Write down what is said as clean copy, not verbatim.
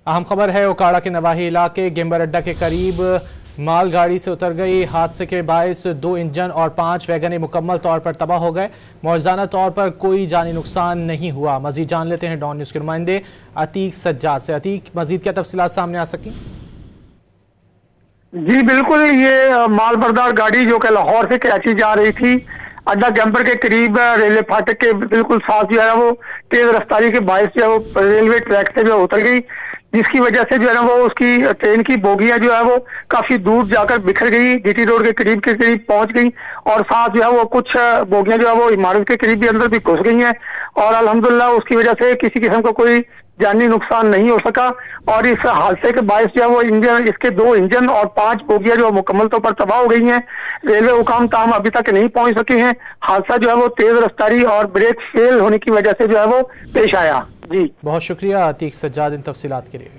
अहम खबर है ओकाड़ा के नवाही इलाके गेम्बर अड्डा के करीब मालगाड़ी से उतर गई। हादसे के बायस 2 इंजन और 5 वैगनें मुकम्मल तौर पर तबाह हो गए। मौजूदा तौर पर कोई जानी नुकसान नहीं हुआ। मजीद जान लेते हैं डॉन न्यूज़ के नुमाइंदे अतीक सज्जाद से। अतीक, मजीद क्या तफसीलात सामने आ सकी? जी बिल्कुल, ये माल बरदार गाड़ी जो कि लाहौर से कराची जा रही थी, अड्डा गेम्बर के करीब रेलवे फाटक के बिल्कुल साथ जो है वो तेज रफ्तारी के बायस जो है वो रेलवे ट्रैक से जो उतर गई, जिसकी वजह से जो है ना वो उसकी ट्रेन की बोगियां जो है वो काफी दूर जाकर बिखर गई, जीटी रोड के करीब पहुंच गई और साथ जो है वो कुछ बोगियां जो है वो इमारत के करीब भी अंदर भी घुस गई हैं और अल्हम्दुलिल्लाह उसकी वजह से किसी किस्म का कोई जानी नुकसान नहीं हो सका। और इस हादसे के बायस जो है वो इंजन, इसके 2 इंजन और 5 बोगियां जो मुकम्मल तौर पर तबाह हो गई हैं। रेलवे हुकाम ताहम अभी तक नहीं पहुंच सके हैं। हादसा जो है वो तेज रफ्तारी और ब्रेक फेल होने की वजह से जो है वो पेश आया। जी बहुत शुक्रिया अतीक सज्जाद इन तफसीलात के लिए।